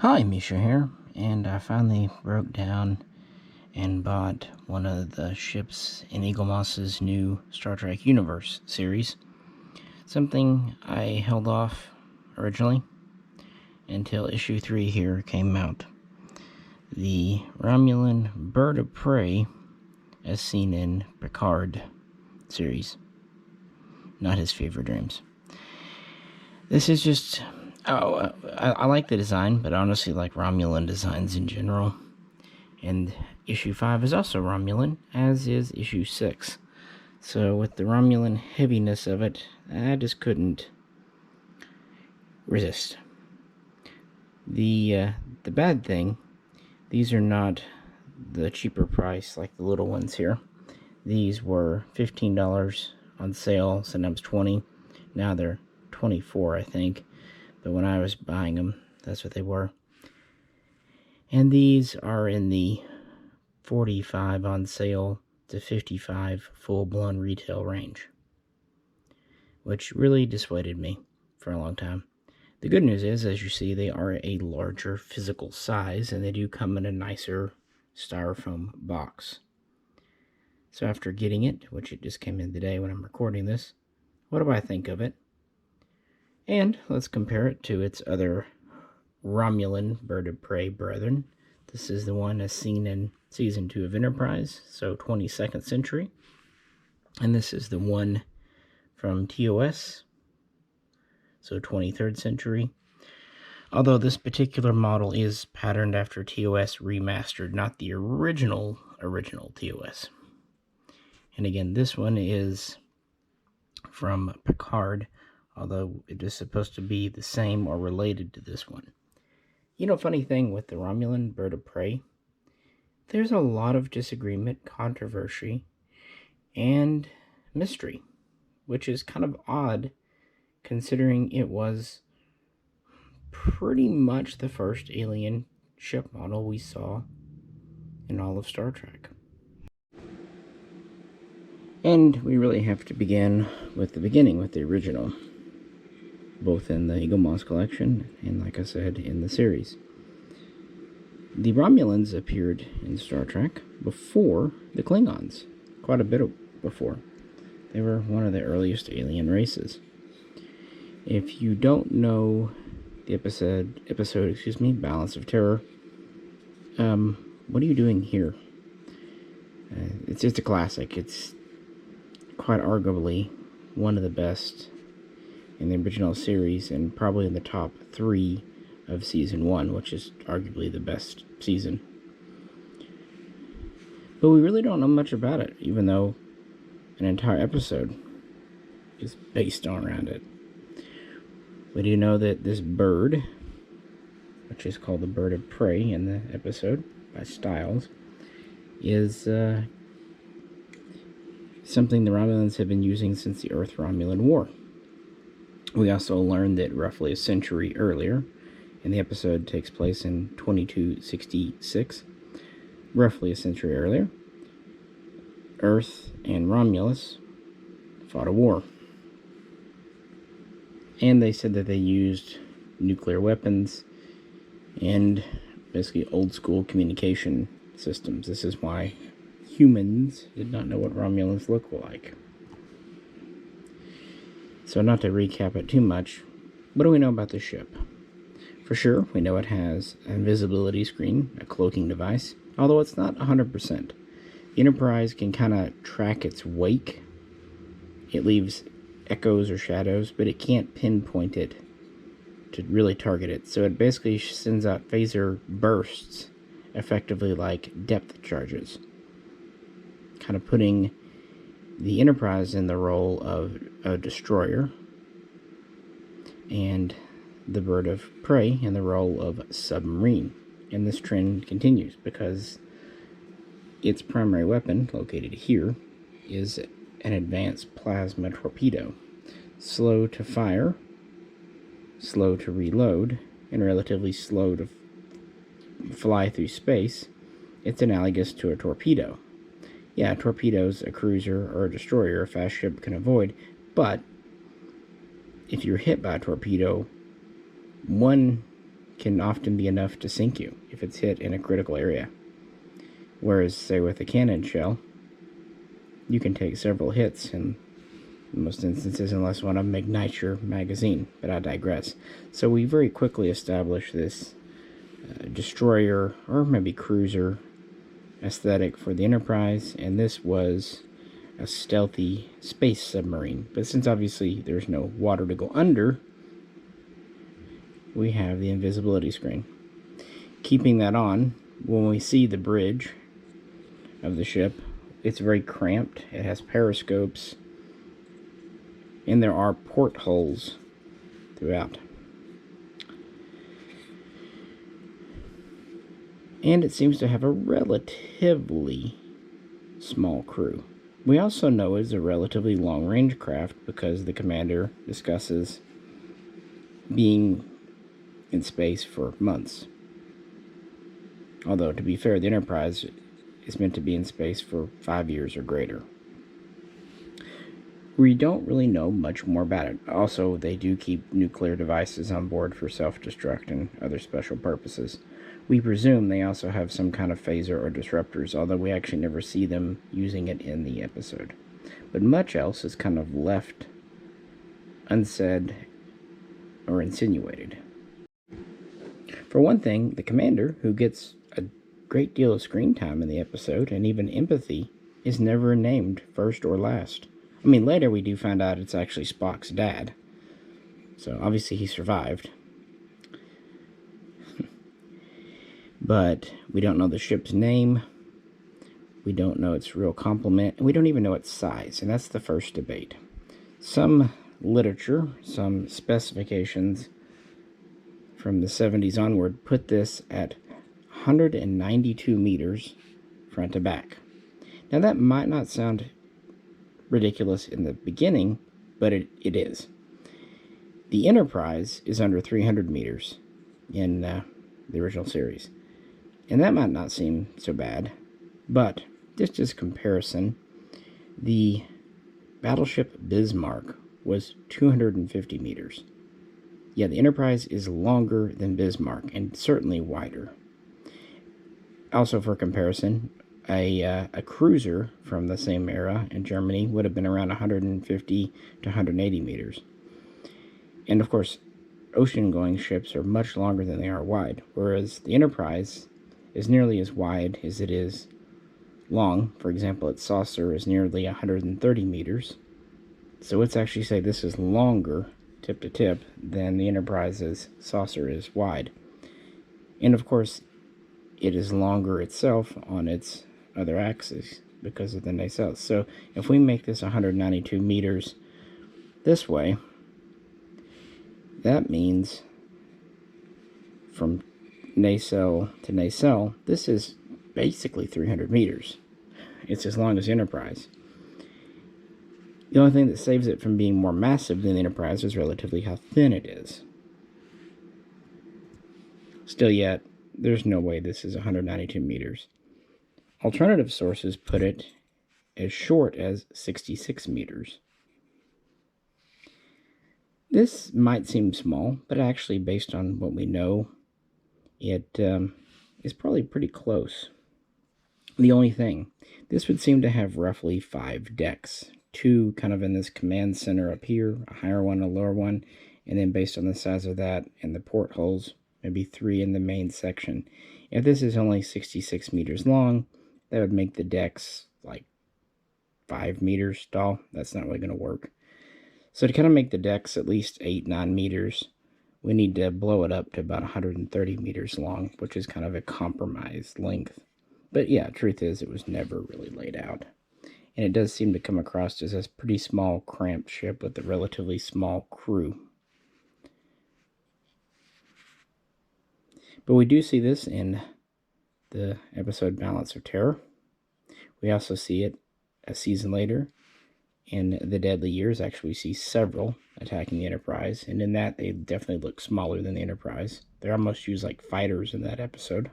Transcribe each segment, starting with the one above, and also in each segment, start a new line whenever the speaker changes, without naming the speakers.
Hi, Misha here, and I finally broke down and bought one of the ships in Eaglemoss's new Star Trek Universe series. Something I held off originally until issue 3 here came out. The Romulan Bird of Prey, as seen in Picard series. Not his favorite dreams. This is just... I like the design, but honestly like Romulan designs in general. And issue 5 is also Romulan, as is issue 6. So with the Romulan heaviness of it, I just couldn't resist. The bad thing, these are not the cheaper price like the little ones here. These were $15 on sale, sometimes $20. Now they're $24, I think. But when I was buying them, that's what they were. And these are in the $45 on sale to $55 full-blown retail range, which really dissuaded me for a long time. The good news is, as you see, they are a larger physical size, and they do come in a nicer styrofoam box. So after getting it, which it just came in today when I'm recording this, what do I think of it? And let's compare it to its other Romulan Bird of Prey brethren. This is the one as seen in Season 2 of Enterprise, so 22nd century. And this is the one from TOS, so 23rd century. Although this particular model is patterned after TOS remastered, not the original TOS. And again, this one is from Picard, although it is supposed to be the same or related to this one. You know, funny thing with the Romulan Bird of Prey, there's a lot of disagreement, controversy, and mystery, which is kind of odd considering it was pretty much the first alien ship model we saw in all of Star Trek. And we really have to begin with the beginning, with the original, both in the Eaglemoss collection and, like I said, in the series. The Romulans appeared in Star Trek before the Klingons, quite a bit before. They were one of the earliest alien races. If you don't know the episode, Balance of Terror, what are you doing here? It's just a classic. It's quite arguably one of the best in the original series, and probably in the top 3 of Season 1, which is arguably the best season. But we really don't know much about it, even though an entire episode is based on around it. We do know that this bird, which is called the Bird of Prey in the episode by Styles, is something the Romulans have been using since the Earth-Romulan War. We also learned that roughly a century earlier, and the episode takes place in 2266, roughly a century earlier, Earth and Romulus fought a war. And they said that they used nuclear weapons and basically old school communication systems. This is why humans did not know what Romulans look like. So not to recap it too much, what do we know about the ship? For sure, we know it has an invisibility screen, a cloaking device, although it's not 100%. The Enterprise can kind of track its wake. It leaves echoes or shadows, but it can't pinpoint it to really target it. So it basically sends out phaser bursts, effectively like depth charges, kind of putting the Enterprise in the role of a destroyer, and the Bird of Prey in the role of submarine. And this trend continues because its primary weapon, located here, is an advanced plasma torpedo. Slow to fire, slow to reload, and relatively slow to fly through space. It's analogous to a torpedo. Yeah, torpedoes a cruiser or a destroyer, a fast ship, can avoid, but if you're hit by a torpedo, one can often be enough to sink you if it's hit in a critical area. Whereas, say, with a Canon shell, you can take several hits in most instances, unless one of them ignites your magazine, but I digress. So we very quickly established this destroyer, or maybe cruiser, aesthetic for the Enterprise, and this was a stealthy space submarine. But since obviously there's no water to go under, we have the invisibility screen. Keeping that on, when we see the bridge of the ship, it's very cramped. It has periscopes, and there are portholes throughout. And it seems to have a relatively small crew. We also know it's a relatively long-range craft because the commander discusses being in space for months. Although, to be fair, the Enterprise is meant to be in space for 5 years or greater. We don't really know much more about it. Also, they do keep nuclear devices on board for self-destruct and other special purposes. We presume they also have some kind of phaser or disruptors, although we actually never see them using it in the episode. But much else is kind of left unsaid or insinuated. For one thing, the commander, who gets a great deal of screen time in the episode, and even empathy, is never named first or last. I mean, later we do find out it's actually Spock's dad. So, obviously he survived. But we don't know the ship's name. We don't know its real complement. And we don't even know its size. And that's the first debate. Some literature, some specifications from the 70s onward put this at 192 meters front to back. Now that might not sound ridiculous in the beginning, but it is. The Enterprise is under 300 meters in the original series. And that might not seem so bad, but just as comparison, the battleship Bismarck was 250 meters. Yeah, the Enterprise is longer than Bismarck, and certainly wider. Also, for comparison, a cruiser from the same era in Germany would have been around 150 to 180 meters. And of course, ocean-going ships are much longer than they are wide, whereas the Enterprise is nearly as wide as it is long. For example, its saucer is nearly 130 meters. So let's actually say this is longer, tip to tip, than the Enterprise's saucer is wide. And of course, it is longer itself on its other axis because of the nacelle. So if we make this 192 meters this way, that means from nacelle to nacelle, this is basically 300 meters. It's as long as Enterprise. The only thing that saves it from being more massive than the Enterprise is relatively how thin it is. Still yet, there's no way this is 192 meters. Alternative sources put it as short as 66 meters. This might seem small, but actually, based on what we know, it is probably pretty close. The only thing, this would seem to have roughly 5 decks. 2 kind of in this command center up here, a higher one, a lower one, and then based on the size of that and the portholes, maybe 3 in the main section. If this is only 66 meters long, that would make the decks like 5 meters tall. That's not really going to work. So to kind of make the decks at least 8-9 meters, we need to blow it up to about 130 meters long, which is kind of a compromised length. But yeah, truth is, it was never really laid out. And it does seem to come across as a pretty small, cramped ship with a relatively small crew. But we do see this in the episode Balance of Terror. We also see it a season later in The Deadly Years. Actually, we see several attacking the Enterprise, and in that, they definitely look smaller than the Enterprise. They're almost used like fighters in that episode.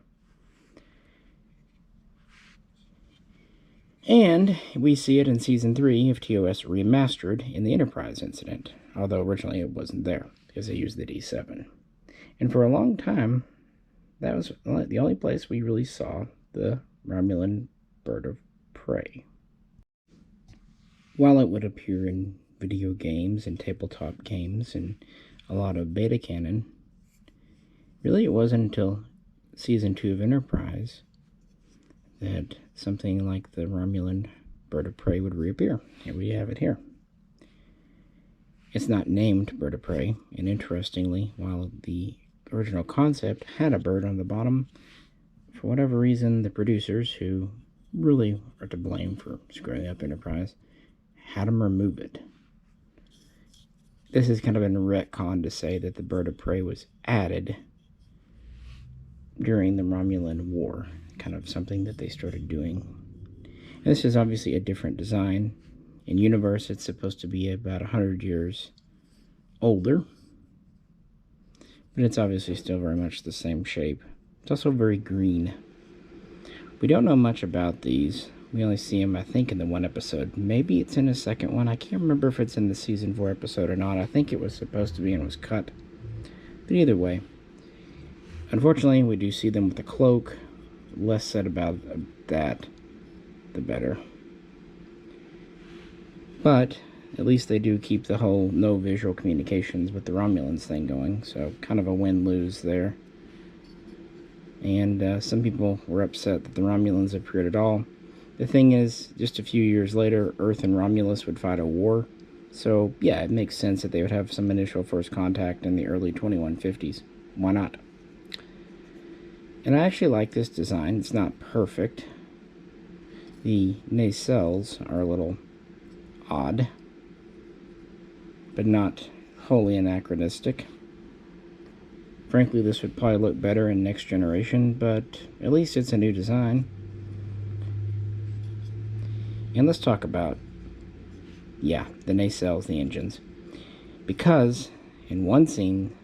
And we see it in Season 3 of TOS Remastered in the Enterprise incident, although originally it wasn't there, because they used the D7. And for a long time, that was the only place we really saw the Romulan Bird of Prey. While it would appear in video games and tabletop games and a lot of beta canon, really it wasn't until Season 2 of Enterprise that something like the Romulan Bird of Prey would reappear. Here we have it here. It's not named Bird of Prey, and interestingly, while the original concept had a bird on the bottom, for whatever reason, the producers, who really are to blame for screwing up Enterprise, had them remove it. This is kind of a retcon to say that the Bird of Prey was added during the Romulan War, kind of something that they started doing. And this is obviously a different design. In universe, it's supposed to be about 100 years older, but it's obviously still very much the same shape. It's also very green. We don't know much about these. We only see them, I think, in the one episode. Maybe it's in a second one. I can't remember if it's in the Season 4 episode or not. I think it was supposed to be and was cut. But either way, unfortunately, we do see them with a cloak. Less said about that, the better. But at least they do keep the whole no visual communications with the Romulans thing going. So kind of a win-lose there. And some people were upset that the Romulans appeared at all. The thing is, just a few years later, Earth and Romulus would fight a war. So, yeah, it makes sense that they would have some initial first contact in the early 2150s. Why not? And I actually like this design. It's not perfect. The nacelles are a little odd, but not wholly anachronistic. Frankly, this would probably look better in Next Generation, but at least it's a new design. And let's talk about, the nacelles, the engines. Because in one scene,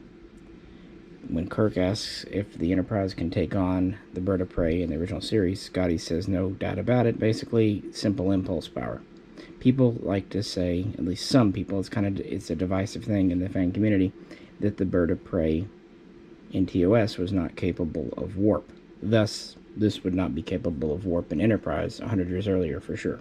when Kirk asks if the Enterprise can take on the Bird of Prey in the original series, Scotty says no doubt about it. Basically, simple impulse power. People like to say, at least some people, it's a divisive thing in the fan community, that the Bird of Prey in TOS was not capable of warp. Thus, this would not be capable of warp in Enterprise 100 years earlier for sure.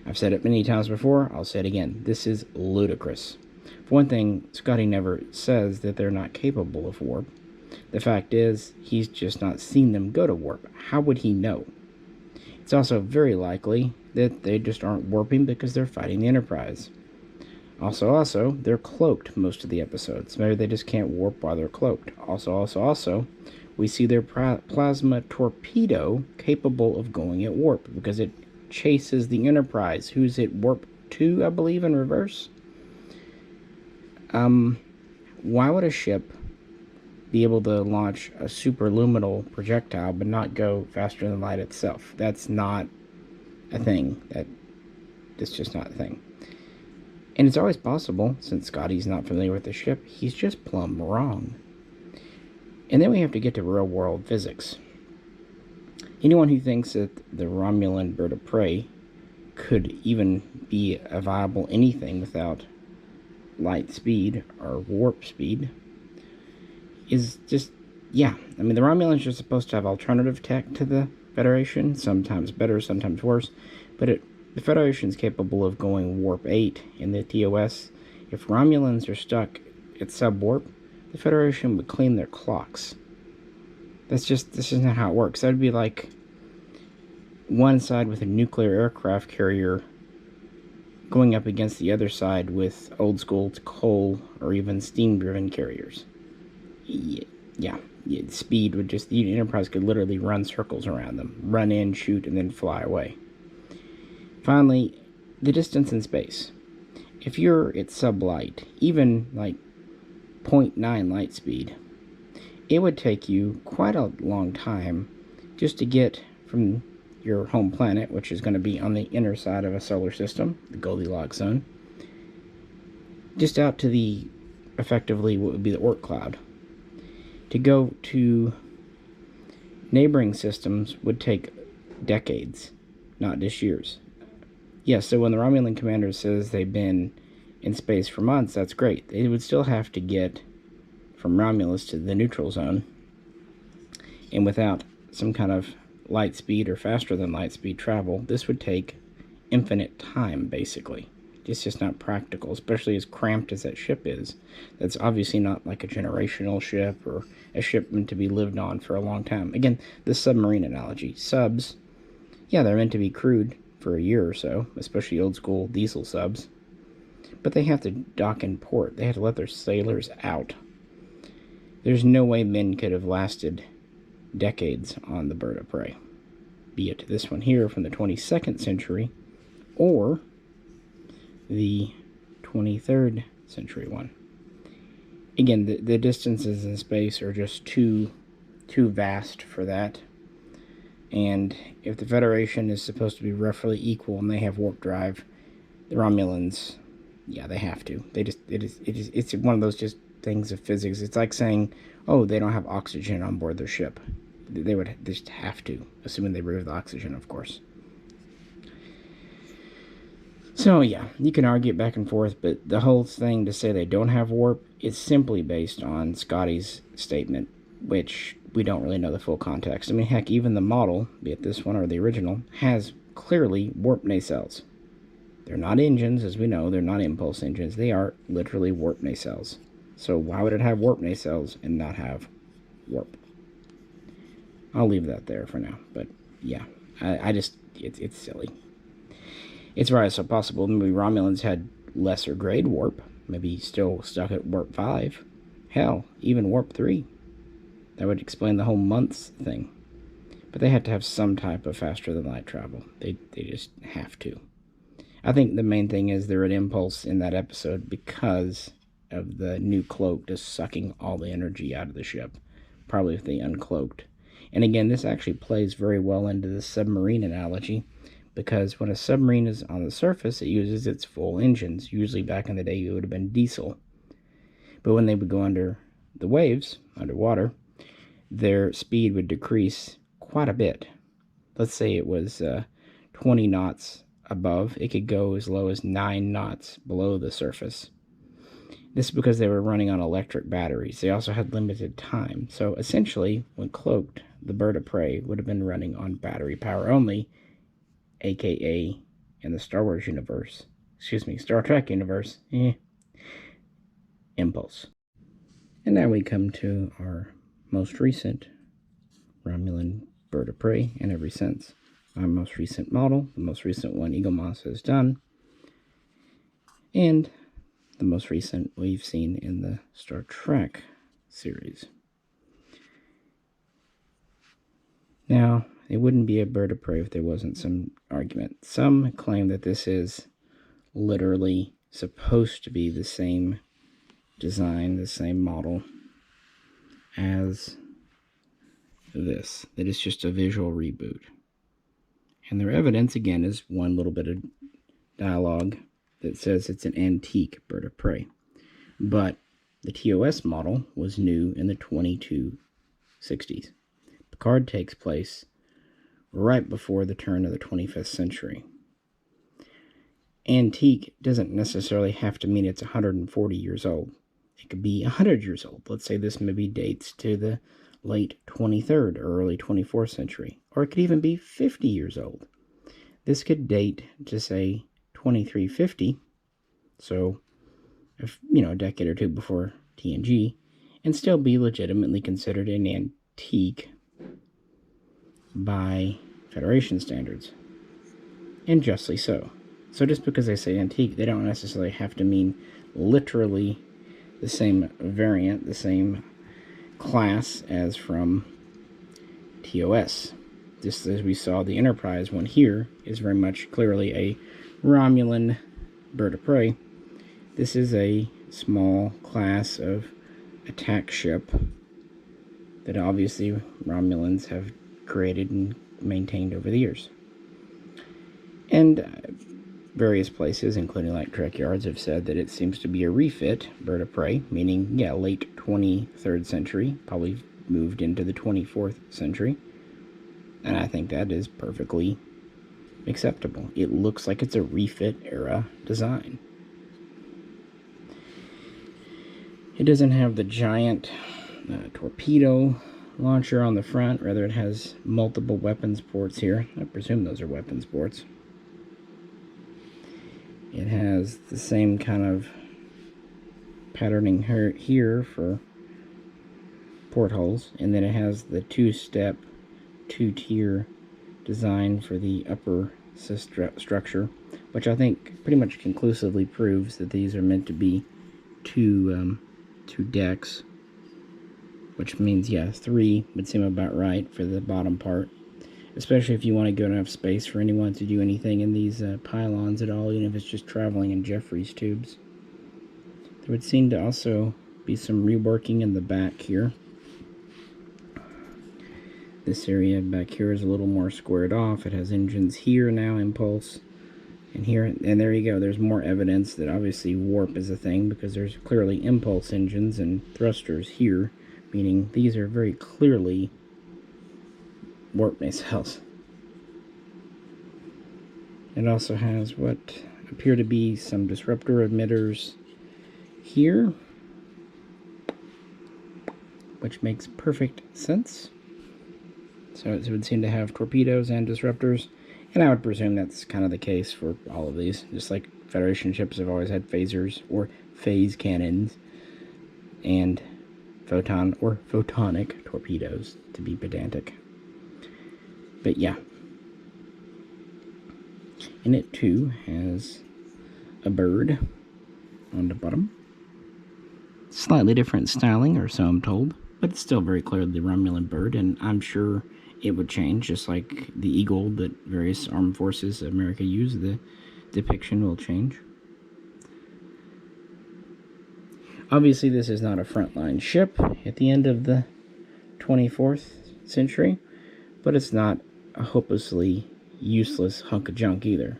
I've said it many times before, I'll say it again. This is ludicrous. For one thing, Scotty never says that they're not capable of warp. The fact is, he's just not seen them go to warp. How would he know? It's also very likely that they just aren't warping because they're fighting the Enterprise. Also, they're cloaked most of the episodes. Maybe they just can't warp while they're cloaked. Also, we see their plasma torpedo capable of going at warp because it chases the Enterprise, who's at warp 2, I believe, in reverse. Why would a ship be able to launch a superluminal projectile but not go faster than light itself? That's not a thing. That's just not a thing. And it's always possible, since Scotty's not familiar with the ship, he's just plumb wrong. And then we have to get to real-world physics. Anyone who thinks that the Romulan Bird of Prey could even be a viable anything without light speed or warp speed is just, the Romulans are supposed to have alternative tech to the Federation, sometimes better, sometimes worse, but the Federation's capable of going warp 8 in the TOS. If Romulans are stuck at subwarp, the Federation would clean their clocks. This is not how it works. That would be like one side with a nuclear aircraft carrier going up against the other side with old school coal or even steam-driven carriers. Speed would just, the Enterprise could literally run circles around them, run in, shoot, and then fly away. Finally, the distance in space. If you're at sublight, even like 0.9 light speed, it would take you quite a long time just to get from your home planet, which is going to be on the inner side of a solar system, the Goldilocks zone, just out to the, effectively, what would be the Oort cloud. To go to neighboring systems would take decades, not just years. Yes, so when the Romulan commander says they've been in space for months, that's great. They would still have to get from Romulus to the neutral zone. And without some kind of light speed or faster than light speed travel, this would take infinite time, basically. It's just not practical, especially as cramped as that ship is. That's obviously not like a generational ship or a ship meant to be lived on for a long time. Again, the submarine analogy. Subs, yeah, they're meant to be crewed for a year or so, especially old school diesel subs. But they have to dock in port. They have to let their sailors out. There's no way men could have lasted decades on the Bird of Prey. Be it this one here from the 22nd century or the 23rd century one. Again, the distances in space are just too vast for that. And if the Federation is supposed to be roughly equal and they have warp drive, the Romulans, yeah, they have to. It's one of those just things of physics. It's like saying, oh, they don't have oxygen on board their ship. They would just have to, assuming they remove the oxygen, of course. So, yeah, you can argue it back and forth, but the whole thing to say they don't have warp is simply based on Scotty's statement, which we don't really know the full context. I mean, heck, even the model, be it this one or the original, has clearly warp nacelles. They're not engines, as we know. They're not impulse engines. They are literally warp nacelles. So why would it have warp nacelles and not have warp? I'll leave that there for now. But, yeah, I just, it's silly. It's right, so possible maybe Romulans had lesser grade warp. Maybe still stuck at warp 5. Hell, even warp 3. That would explain the whole months thing. But they had to have some type of faster than light travel. They just have to. I think the main thing is they're at impulse in that episode because of the new cloak just sucking all the energy out of the ship. Probably if they uncloaked. And again, this actually plays very well into the submarine analogy, because when a submarine is on the surface, it uses its full engines. Usually back in the day, it would have been diesel. But when they would go under the waves, underwater, their speed would decrease quite a bit. Let's say it was 20 knots above. It could go as low as 9 knots below the surface. This is because they were running on electric batteries. They also had limited time. So essentially, when cloaked, the Bird of Prey would have been running on battery power only, aka in the Star Wars universe, Star Trek universe, impulse. And now we come to our most recent Romulan Bird of Prey, and ever since. Our most recent model, the most recent one Eaglemoss has done, and the most recent we've seen in the Star Trek series. Now, it wouldn't be a Bird of Prey if there wasn't some argument. Some claim that this is literally supposed to be the same design, the same model as this. That it's just a visual reboot. And their evidence, again, is one little bit of dialogue that says it's an antique Bird of Prey. But the TOS model was new in the 2260s. Picard takes place right before the turn of the 25th century. Antique doesn't necessarily have to mean it's 140 years old. It could be 100 years old. Let's say this maybe dates to the late 23rd or early 24th century. Or it could even be 50 years old. This could date to, say, 2350, so, a decade or two before TNG, and still be legitimately considered an antique by Federation standards. And justly so. So just because they say antique, they don't necessarily have to mean literally the same variant, the same class as from TOS. Just as we saw the Enterprise one here is very much clearly a Romulan Bird of Prey. This is a small class of attack ship that obviously Romulans have created and maintained over the years. And various places, including like Trek Yards, have said that it seems to be a refit Bird of Prey, meaning, late 23rd century, probably moved into the 24th century. And I think that is perfectly acceptable. It looks like it's a refit era design. It doesn't have the giant torpedo launcher on the front. Rather, it has multiple weapons ports here. I presume those are weapons ports. It has the same kind of patterning here for portholes, and then it has the two-step, two-tier design for the upper structure, which I think pretty much conclusively proves that these are meant to be two decks, which means, yeah, 3 would seem about right for the bottom part, especially if you want to go enough space for anyone to do anything in these pylons at all, even if it's just traveling in Jeffries tubes. There would seem to also be some reworking in the back here. This area back here is a little more squared off. It has engines here now, impulse, and here, and there you go. There's more evidence that obviously warp is a thing, because there's clearly impulse engines and thrusters here, meaning these are very clearly warp nacelles. It also has what appear to be some disruptor emitters here, which makes perfect sense. So it would seem to have torpedoes and disruptors, and I would presume that's kind of the case for all of these. Just like Federation ships have always had phasers or phase cannons and photon or photonic torpedoes, to be pedantic. But yeah. And it too has a bird on the bottom. Slightly different styling, or so I'm told, but it's still very clearly the Romulan bird, and I'm sure it would change, just like the eagle that various armed forces of America use. The depiction will change. Obviously, this is not a frontline ship at the end of the 24th century, but it's not a hopelessly useless hunk of junk either.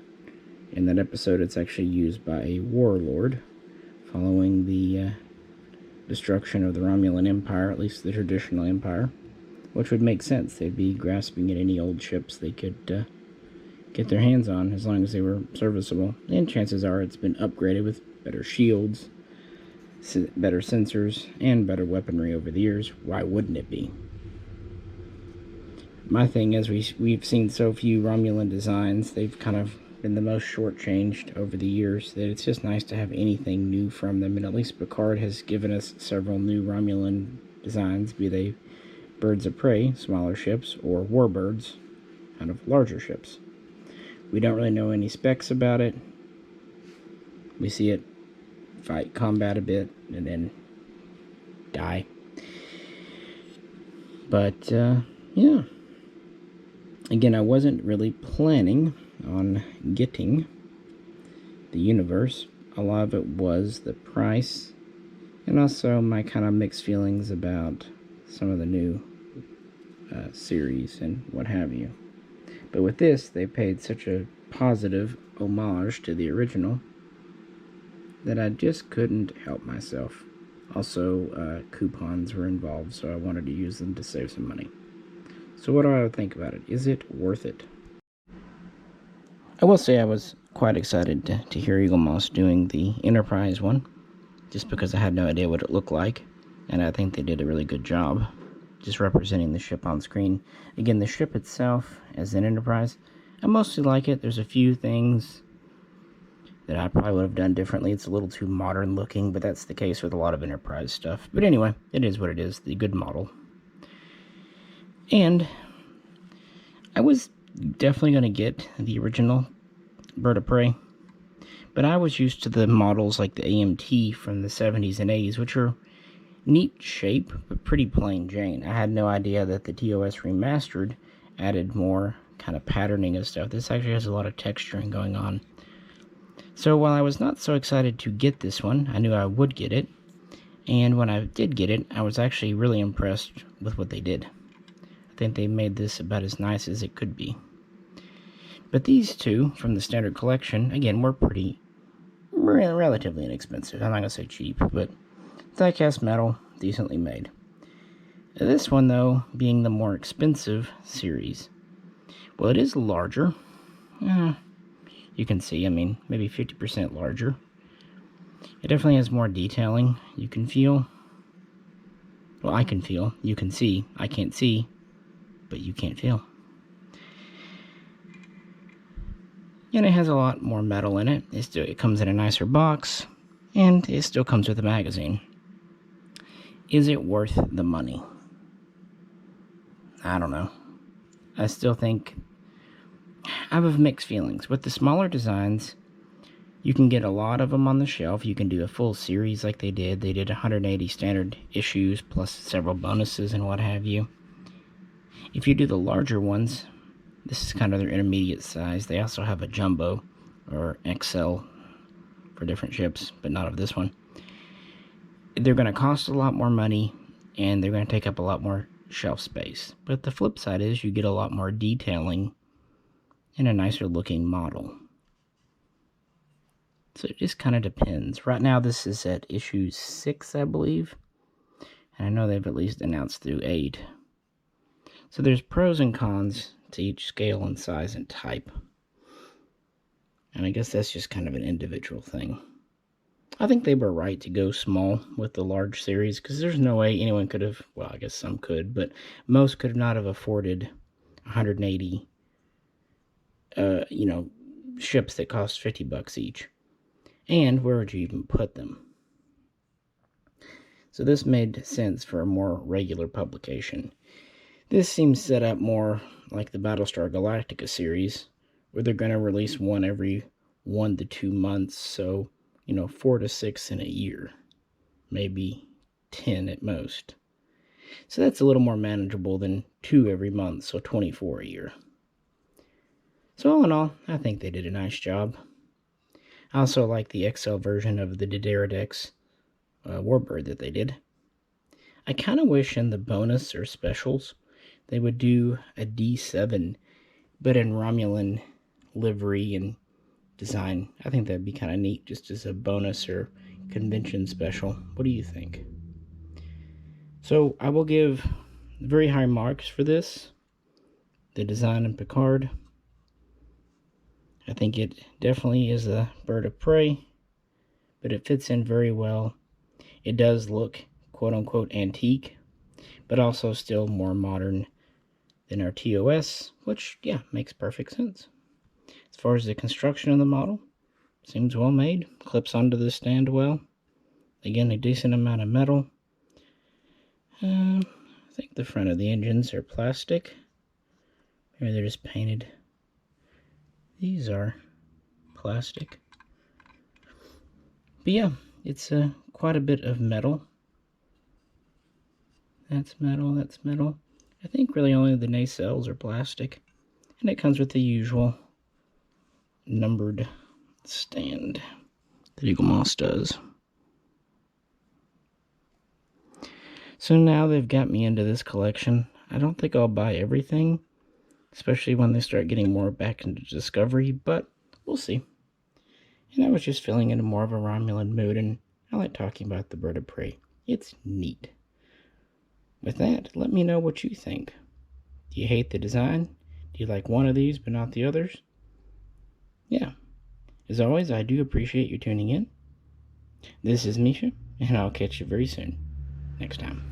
In that episode, it's actually used by a warlord following the destruction of the Romulan Empire, at least the traditional empire, which would make sense. They'd be grasping at any old ships they could get their hands on, as long as they were serviceable. And chances are it's been upgraded with better shields, better sensors, and better weaponry over the years. Why wouldn't it be? My thing is, we've seen so few Romulan designs. They've kind of been the most shortchanged over the years, that it's just nice to have anything new from them. And at least Picard has given us several new Romulan designs, be they birds of prey, smaller ships, or warbirds, kind of larger ships. We don't really know any specs about it. We see it fight combat a bit and then die. But yeah, again, I wasn't really planning on getting the universe. A lot of it was the price, and also my kind of mixed feelings about some of the new series and what have you. But with this, they paid such a positive homage to the original that I just couldn't help myself. Also, coupons were involved, so I wanted to use them to save some money. So what do I think about it? Is it worth it? I will say I was quite excited to hear Eaglemoss doing the Enterprise one, just because I had no idea what it looked like, and I think they did a really good job just representing the ship on screen. Again, the ship itself, as an Enterprise, I mostly like it. There's a few things that I probably would have done differently. It's a little too modern looking, but that's the case with a lot of Enterprise stuff. But anyway, it is what it is, the good model. And I was definitely going to get the original Bird of Prey, but I was used to the models like the AMT from the 70s and 80s, which are neat shape, but pretty plain Jane. I had no idea that the TOS Remastered added more kind of patterning and stuff. This actually has a lot of texturing going on. So while I was not so excited to get this one, I knew I would get it, and when I did get it, I was actually really impressed with what they did. I think they made this about as nice as it could be. But these two from the standard collection, again, were pretty relatively inexpensive. I'm not going to say cheap, but diecast metal, decently made. This one, though, being the more expensive series, well, it is larger. You can see, I mean, maybe 50% larger. It definitely has more detailing. You can feel. Well, I can feel. You can see. I can't see, but you can't feel. And it has a lot more metal in it. It comes in a nicer box, and it still comes with a magazine. Is it worth the money? I don't know. I still think I have mixed feelings. With the smaller designs, you can get a lot of them on the shelf. You can do a full series like they did. They did 180 standard issues plus several bonuses and what have you. If you do the larger ones, this is kind of their intermediate size. They also have a jumbo or XL for different ships, but not of this one. They're going to cost a lot more money, and they're going to take up a lot more shelf space. But the flip side is you get a lot more detailing and a nicer looking model. So it just kind of depends. Right now this is at issue 6, I believe. And I know they've at least announced through 8. So there's pros and cons to each scale and size and type. And I guess that's just kind of an individual thing. I think they were right to go small with the large series, because there's no way anyone could have, well, I guess some could, but most could not have afforded 180, ships that cost $50 each. And where would you even put them? So this made sense for a more regular publication. This seems set up more like the Battlestar Galactica series, where they're going to release one every 1 to 2 months, so 4 to 6 in a year, maybe 10 at most. So that's a little more manageable than 2 every month, so 24 a year. So all in all, I think they did a nice job. I also like the XL version of the Dideridex Warbird that they did. I kind of wish in the bonus or specials they would do a D7, but in Romulan livery and design. I think that'd be kind of neat, just as a bonus or convention special. What do you think? So I will give very high marks for this. The design in Picard. I think it definitely is a bird of prey, but it fits in very well. It does look quote-unquote antique, but also still more modern than our TOS, which, yeah, makes perfect sense. As far as the construction of the model, seems well made. Clips onto the stand well. Again, a decent amount of metal. I think the front of the engines are plastic. Maybe they're just painted. These are plastic. But yeah, it's quite a bit of metal. That's metal, that's metal. I think really only the nacelles are plastic. And it comes with the usual numbered stand that Eaglemoss does. So now they've got me into this collection. I don't think I'll buy everything, especially when they start getting more back into Discovery, but we'll see. And I was just feeling into more of a Romulan mood, and I like talking about the Bird of Prey. It's neat. With that, let me know what you think. Do you hate the design? Do you like one of these but not the others? Yeah. As always, I do appreciate you tuning in. This is Misha, and I'll catch you very soon. Next time.